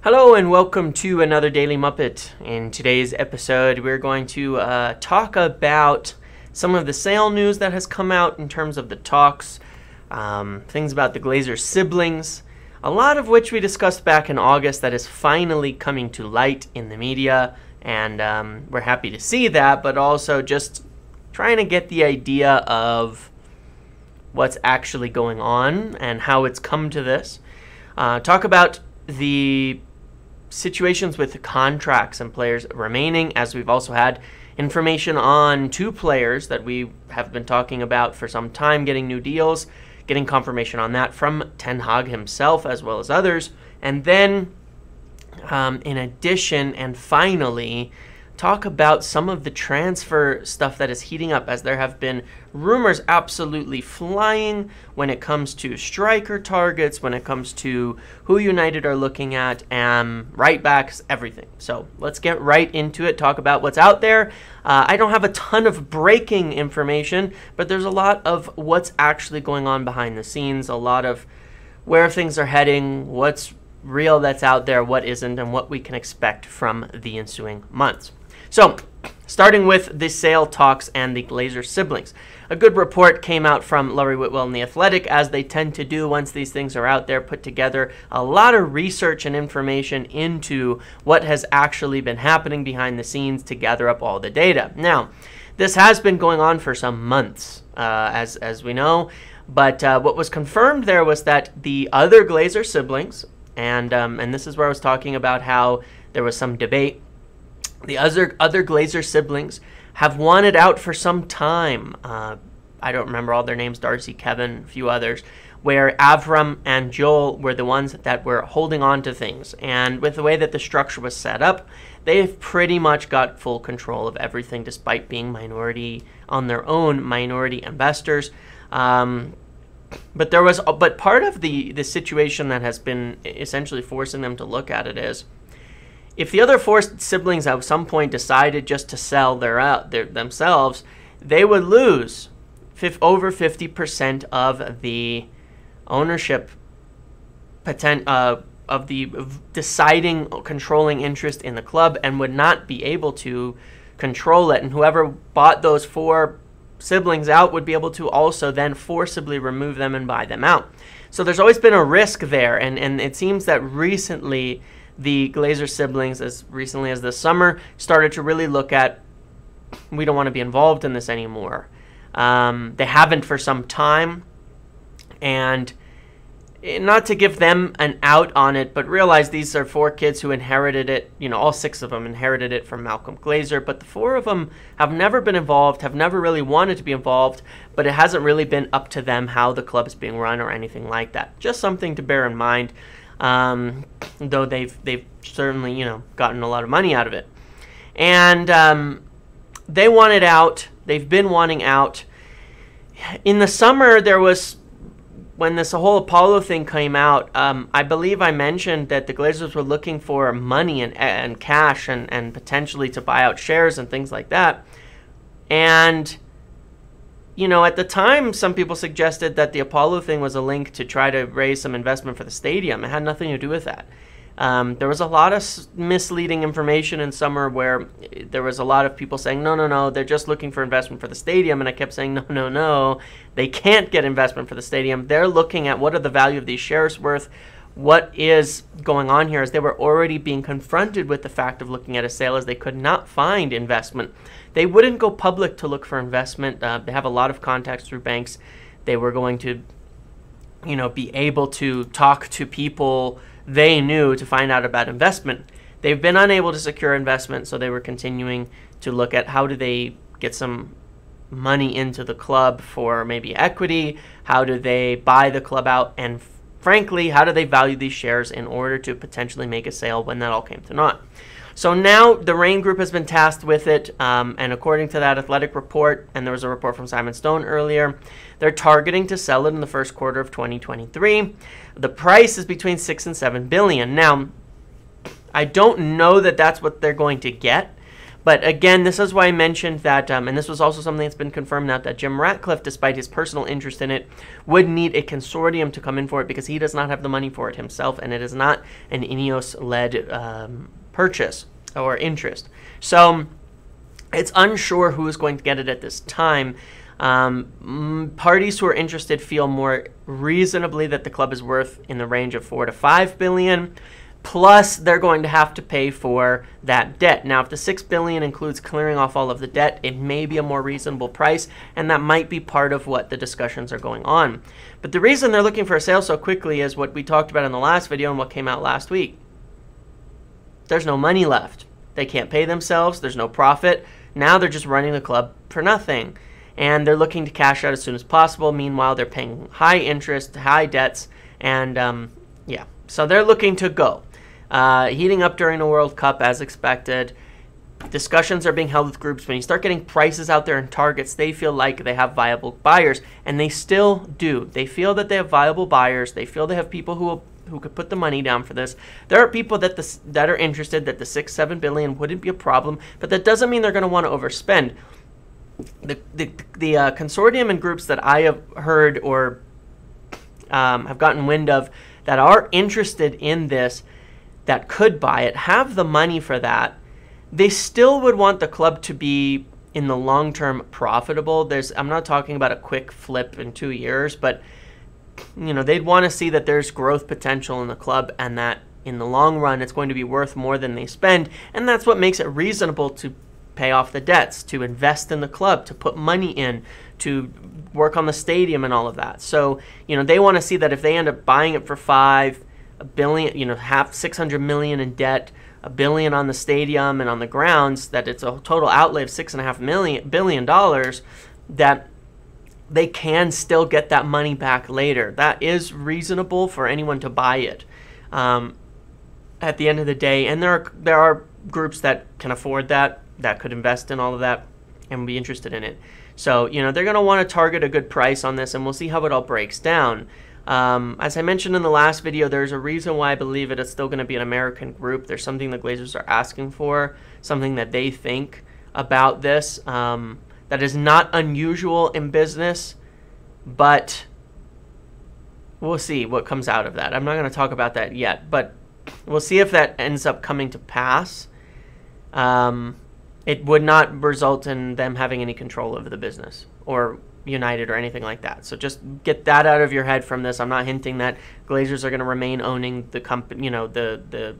Hello and welcome to another Daily Muppet. In today's episode, we're going to talk about some of the sale news that has come out in terms of the talks, things about the Glazer siblings, a lot of which we discussed back in August that is finally coming to light in the media, and we're happy to see that, but also just trying to get the idea of what's actually going on and how it's come to this. Talk about the situations with the contracts and players remaining, as we've also had information on two players that we have been talking about for some time getting new deals, getting confirmation on that from Ten Hag himself as well as others. And then in addition, and finally, talk about some of the transfer stuff that is heating up, as there have been rumors absolutely flying when it comes to striker targets, when it comes to who United are looking at, and right backs, everything. So let's get right into it, talk about what's out there. I don't have a ton of breaking information, but there's a lot of what's actually going on behind the scenes, a lot of where things are heading, what's real that's out there, what isn't, and what we can expect from the ensuing months. So, starting with the sale talks and the Glazer siblings. A good report came out from Laurie Whitwell and The Athletic, as they tend to do once these things are out there, put together a lot of research and information into what has actually been happening behind the scenes to gather up all the data. Now, this has been going on for some months, as we know, but what was confirmed there was that the other Glazer siblings, and this is where I was talking about how there was some debate. The other Glazer siblings have wanted out for some time. I don't remember all their names, Darcy, Kevin, a few others, where Avram and Joel were the ones that were holding on to things. And with the way that the structure was set up, they've pretty much got full control of everything, despite being minority on their own, minority investors. But part of the situation that has been essentially forcing them to look at it is, if the other four siblings at some point decided just to sell themselves, they would lose over 50% of the ownership of the deciding, controlling interest in the club, and would not be able to control it. And whoever bought those four siblings out would be able to also then forcibly remove them and buy them out. So there's always been a risk there, and it seems that recently the Glazer siblings, as recently as this summer, started to really look at, we don't want to be involved in this anymore. They haven't for some time, and not to give them an out on it, but realize these are four kids who inherited it. You know, all six of them inherited it from Malcolm Glazer, but the four of them have never been involved, have never really wanted to be involved, but it hasn't really been up to them how the club is being run or anything like that. Just something to bear in mind. Though they've certainly, gotten a lot of money out of it. And they wanted out. They've been wanting out. In the summer, there was, when this whole Apollo thing came out, I believe I mentioned that the Glazers were looking for money and cash and potentially to buy out shares and things like that. And at the time, some people suggested that the Apollo thing was a link to try to raise some investment for the stadium. It had nothing to do with that. There was a lot of misleading information in summer where there was a lot of people saying, no, they're just looking for investment for the stadium. And I kept saying, no, they can't get investment for the stadium. They're looking at what are the value of these shares worth. What is going on here is they were already being confronted with the fact of looking at a sale, as they could not find investment. They wouldn't go public to look for investment. They have a lot of contacts through banks. They were going to, be able to talk to people they knew to find out about investment. They've been unable to secure investment, so they were continuing to look at how do they get some money into the club for maybe equity, how do they buy the club out, and frankly, how do they value these shares in order to potentially make a sale when that all came to naught. So now the Rain Group has been tasked with it, and according to that Athletic report, and there was a report from Simon Stone earlier, they're targeting to sell it in the first quarter of 2023. The price is between 6 and 7 billion. Now, I don't know that that's what they're going to get, But again, this is why I mentioned that, and this was also something that's been confirmed now, that Jim Ratcliffe, despite his personal interest in it, would need a consortium to come in for it because he does not have the money for it himself, and it is not an Ineos-led purchase or interest. So it's unsure who is going to get it at this time. Parties who are interested feel more reasonably that the club is worth in the range of $4 to $5 billion. Plus, they're going to have to pay for that debt. Now, if the $6 billion includes clearing off all of the debt, it may be a more reasonable price, and that might be part of what the discussions are going on. But the reason they're looking for a sale so quickly is what we talked about in the last video and what came out last week. There's no money left. They can't pay themselves. There's no profit. Now they're just running the club for nothing. And they're looking to cash out as soon as possible. Meanwhile, they're paying high interest, high debts, and yeah. So they're looking to go. Heating up during the World Cup as expected. Discussions are being held with groups. When you start getting prices out there and targets, they feel like they have viable buyers, and they still do. They feel that they have viable buyers. They feel they have people who could put the money down for this. There are people that are interested that the $6-7 billion wouldn't be a problem, but that doesn't mean they're going to want to overspend. The consortium and groups that I have heard or have gotten wind of that are interested in this, that could buy it, have the money for that, they still would want the club to be in the long term profitable. I'm not talking about a quick flip in 2 years, but they'd want to see that there's growth potential in the club and that in the long run it's going to be worth more than they spend, and that's what makes it reasonable to pay off the debts, to invest in the club, to put money in, to work on the stadium and all of that. So, they want to see that if they end up buying it for $5 billion, half $600 million in debt, $1 billion on the stadium and on the grounds, that it's a total outlay of $6.5 billion, that they can still get that money back later. That is reasonable for anyone to buy it at the end of the day. And there are groups that can afford that could invest in all of that and be interested in it. So, they're going to want to target a good price on this, and we'll see how it all breaks down. As I mentioned in the last video, there's a reason why I believe it is still going to be an American group. There's something the Glazers are asking for, something that they think about this that is not unusual in business, but we'll see what comes out of that. I'm not going to talk about that yet, but we'll see if that ends up coming to pass. It would not result in them having any control over the business or United or anything like that. So just get that out of your head from this. I'm not hinting that Glazers are going to remain owning the company, the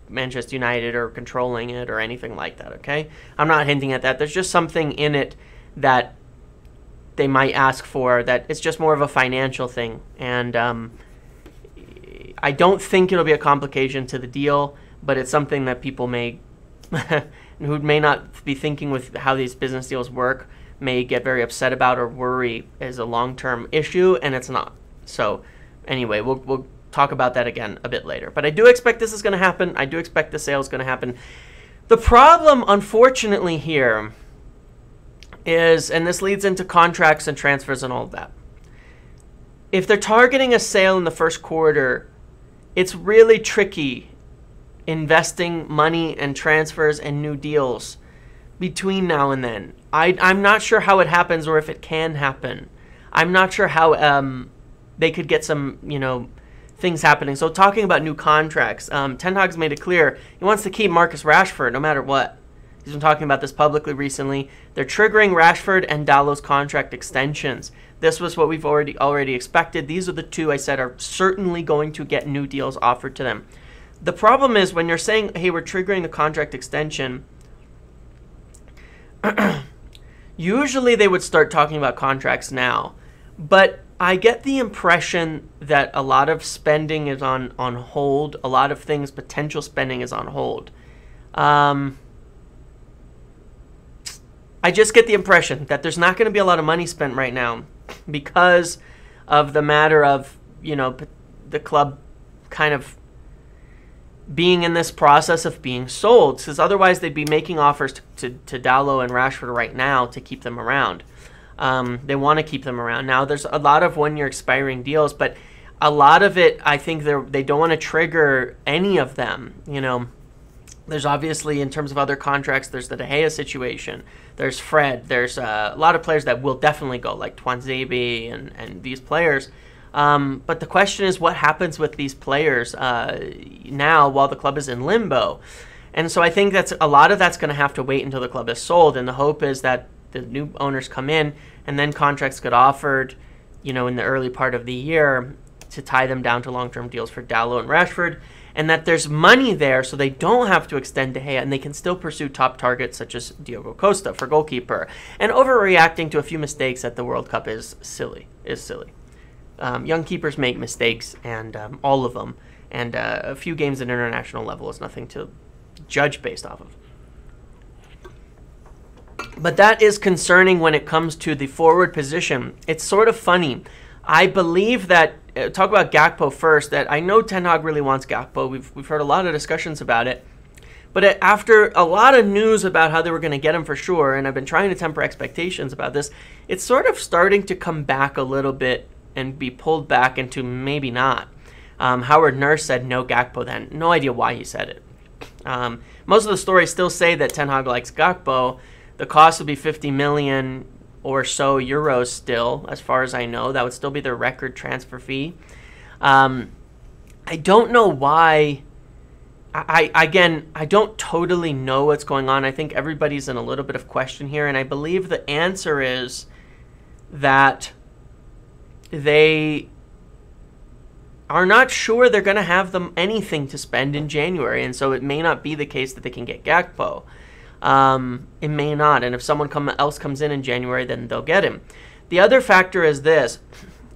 Manchester United, or controlling it or anything like that, okay? I'm not hinting at that. There's just something in it that they might ask for that it's just more of a financial thing. And I don't think it'll be a complication to the deal, but it's something that people may who may not be thinking with how these business deals work may get very upset about or worry is a long-term issue, and it's not. So anyway, we'll talk about that again a bit later. But I do expect this is going to happen. I do expect the sale is going to happen. The problem, unfortunately, here is, and this leads into contracts and transfers and all of that, if they're targeting a sale in the first quarter, it's really tricky investing money and transfers and new deals between now and then. I'm not sure how it happens or if it can happen. I'm not sure how they could get some, things happening. So talking about new contracts, Ten Hag's made it clear he wants to keep Marcus Rashford no matter what. He's been talking about this publicly recently. They're triggering Rashford and Dalot's contract extensions. This was what we've already expected. These are the two I said are certainly going to get new deals offered to them. The problem is when you're saying, hey, we're triggering the contract extension, usually they would start talking about contracts now. But I get the impression that a lot of spending is on hold. A lot of things, potential spending is on hold. I just get the impression that there's not going to be a lot of money spent right now because of the matter of, the club kind of being in this process of being sold, because otherwise they'd be making offers to Dalot and Rashford right now to keep them around. They want to keep them around. Now, there's a lot of one-year expiring deals, but a lot of it, I think they don't want to trigger any of them. There's obviously, in terms of other contracts, there's the De Gea situation. There's Fred. There's a lot of players that will definitely go, like Twanzebe and these players. But the question is, what happens with these players now while the club is in limbo? And so I think that's a lot of that's going to have to wait until the club is sold. And the hope is that the new owners come in and then contracts get offered, in the early part of the year to tie them down to long-term deals for Dalot and Rashford, and that there's money there so they don't have to extend De Gea and they can still pursue top targets such as Diogo Costa for goalkeeper. And overreacting to a few mistakes at the World Cup is silly. Young keepers make mistakes, and all of them. And a few games at international level is nothing to judge based off of. But that is concerning when it comes to the forward position. It's sort of funny. I believe that, talk about Gakpo first, that I know Ten Hag really wants Gakpo. We've heard a lot of discussions about it. But after a lot of news about how they were going to get him for sure, and I've been trying to temper expectations about this, it's sort of starting to come back a little bit and be pulled back into maybe not. Howard Nurse said no Gakpo then. No idea why he said it. Most of the stories still say that Ten Hag likes Gakpo. The cost would be 50 million or so euros still, as far as I know. That would still be their record transfer fee. I don't know why. I don't totally know what's going on. I think everybody's in a little bit of question here, and I believe the answer is that they are not sure they're going to have them anything to spend in January, and so it may not be the case that they can get Gakpo. It may not, and if someone else comes in January, then they'll get him. The other factor is this,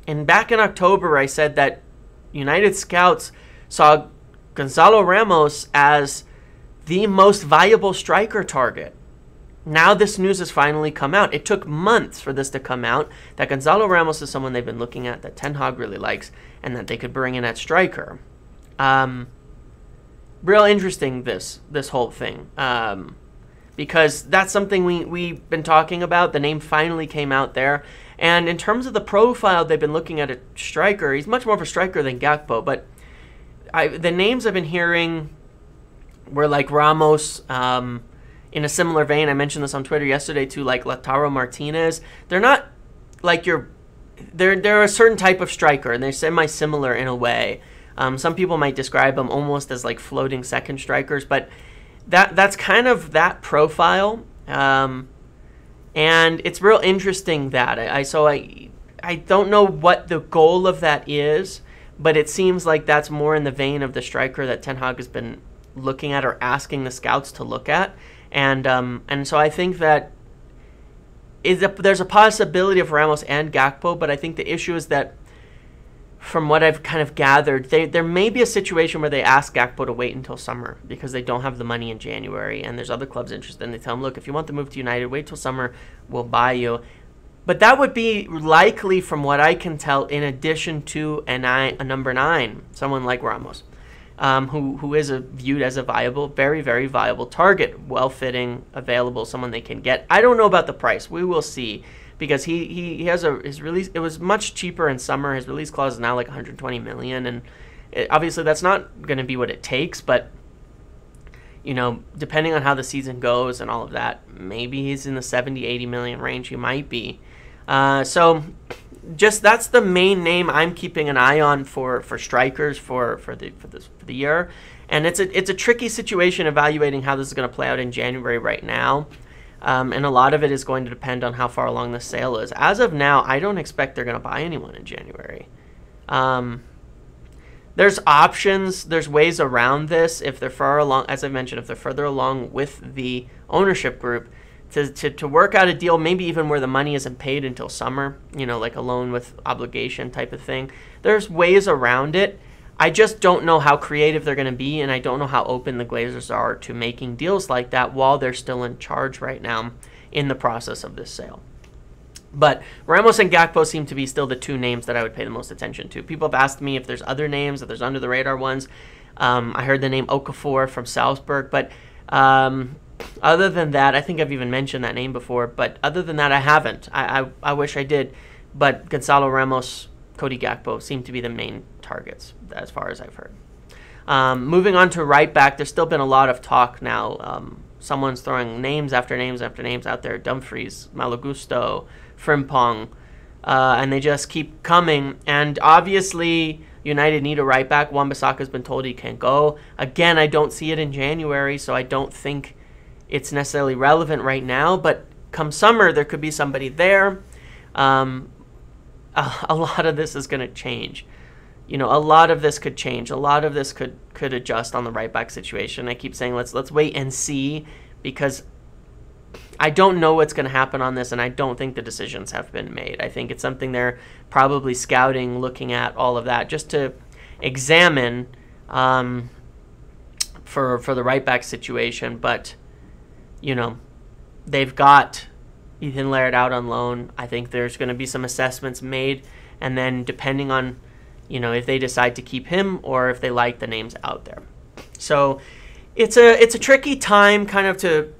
and back in October I said that United scouts saw Goncalo Ramos as the most viable striker target. Now this news has finally come out. It took months for this to come out, that Goncalo Ramos is someone they've been looking at, that Ten Hag really likes, and that they could bring in at striker. Real interesting, this whole thing. Because that's something we've been talking about. The name finally came out there. And in terms of the profile, they've been looking at a striker. He's much more of a striker than Gakpo. But the names I've been hearing were like Ramos, in a similar vein. I mentioned this on Twitter yesterday too, like Lautaro Martinez. They're not like they're a certain type of striker, and they're semi-similar in a way. Some people might describe them almost as like floating second strikers, but that's kind of that profile, and it's real interesting that I don't know what the goal of that is, but it seems like that's more in the vein of the striker that Ten Hag has been looking at or asking the scouts to look at, and so I think that there's a possibility of Ramos and Gakpo, but I think the issue is that, from what I've kind of gathered, there may be a situation where they ask Gakpo to wait until summer because they don't have the money in January, and there's other clubs interested, and they tell him, look, if you want to move to United, wait till summer, we'll buy you. But that would be likely, from what I can tell, in addition to a number 9, someone like Ramos, who is viewed as a viable, very, very viable target, well-fitting, available, someone they can get. I don't know about the price. We will see. Because he has his release, it was much cheaper in summer. His release clause is now like 120 million, and obviously that's not going to be what it takes. But depending on how the season goes and all of that, maybe he's in the 70-80 million range. He might be. So that's the main name I'm keeping an eye on for strikers for the year. And it's a tricky situation evaluating how this is going to play out in January right now. And a lot of it is going to depend on how far along the sale is. As of now, I don't expect they're going to buy anyone in January. There's options. There's ways around this if they're far along, as I mentioned, if they're further along with the ownership group, to work out a deal, maybe even where the money isn't paid until summer, like a loan with obligation type of thing. There's ways around it. I just don't know how creative they're going to be, and I don't know how open the Glazers are to making deals like that while they're still in charge right now in the process of this sale. But Ramos and Gakpo seem to be still the two names that I would pay the most attention to. People have asked me if there's other names, if there's under-the-radar ones. I heard the name Okafor from Salzburg, but other than that, I think I've even mentioned that name before, but other than that, I haven't. I wish I did, but Goncalo Ramos, Cody Gakpo seem to be the main targets as far as I've heard. Moving on to right back, there's still been a lot of talk now. Someone's throwing names after names after names out there. Dumfries, Malagusto, Frimpong, and they just keep coming. And obviously, United need a right back. Wan-Bissaka's been told he can't go. Again, I don't see it in January, so I don't think it's necessarily relevant right now. But come summer, there could be somebody there. A lot of this is going to change. A lot of this could change. A lot of this could adjust on the right back situation. I keep saying let's wait and see, because I don't know what's going to happen on this, and I don't think the decisions have been made. I think it's something they're probably scouting, looking at all of that, just to examine for the right back situation. But they've got Ethan Laird out on loan. I think there's going to be some assessments made, and then depending on if they decide to keep him or if they like the names out there. So it's a tricky time kind of to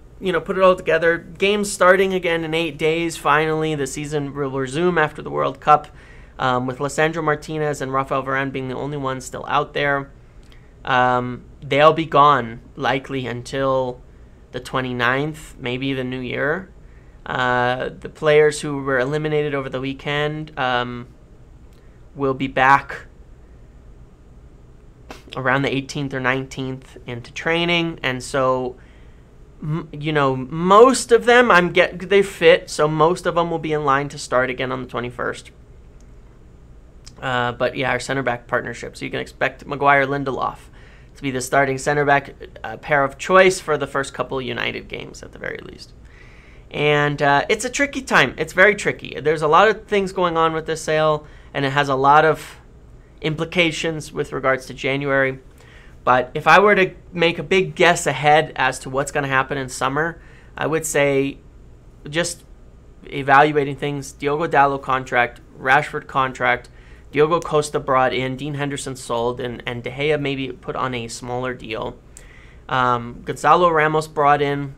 put it all together. Games starting again in 8 days. Finally, the season will resume after the World Cup, with Lisandro Martinez and Rafael Varane being the only ones still out there. They'll be gone likely until the 29th, maybe the new year. The players who were eliminated over the weekend will be back around the 18th or 19th into training, and so most of them they fit, so most of them will be in line to start again on the 21st. But yeah, our center back partnership, so you can expect Maguire Lindelof to be the starting center back pair of choice for the first couple United games at the very least. And it's a tricky time. It's very tricky. There's a lot of things going on with this sale, and it has a lot of implications with regards to January. But if I were to make a big guess ahead as to what's going to happen in summer, I would say, just evaluating things, Diogo Dalot contract, Rashford contract, Diogo Costa brought in, Dean Henderson sold, and De Gea maybe put on a smaller deal. Goncalo Ramos brought in,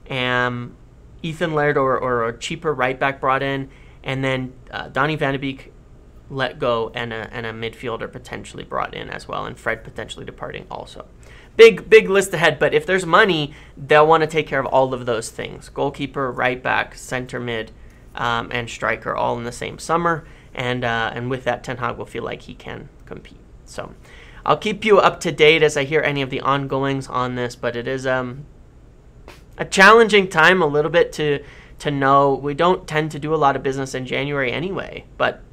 Ethan Laird or a cheaper right back brought in, and then Donny van de Beek let go, and a midfielder potentially brought in as well, and Fred potentially departing also. Big list ahead, but if there's money, they'll want to take care of all of those things. Goalkeeper, right back, center mid, and striker all in the same summer, and with that, Ten Hag will feel like he can compete. So I'll keep you up to date as I hear any of the ongoings on this, but it is a challenging time a little bit to know. We don't tend to do a lot of business in January anyway, but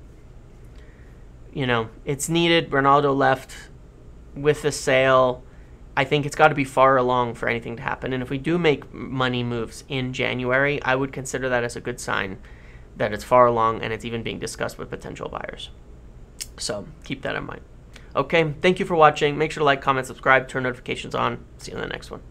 it's needed. Ronaldo left with the sale. I think it's got to be far along for anything to happen. And if we do make money moves in January, I would consider that as a good sign that it's far along and it's even being discussed with potential buyers. So keep that in mind. Okay, thank you for watching. Make sure to like, comment, subscribe, turn notifications on. See you in the next one.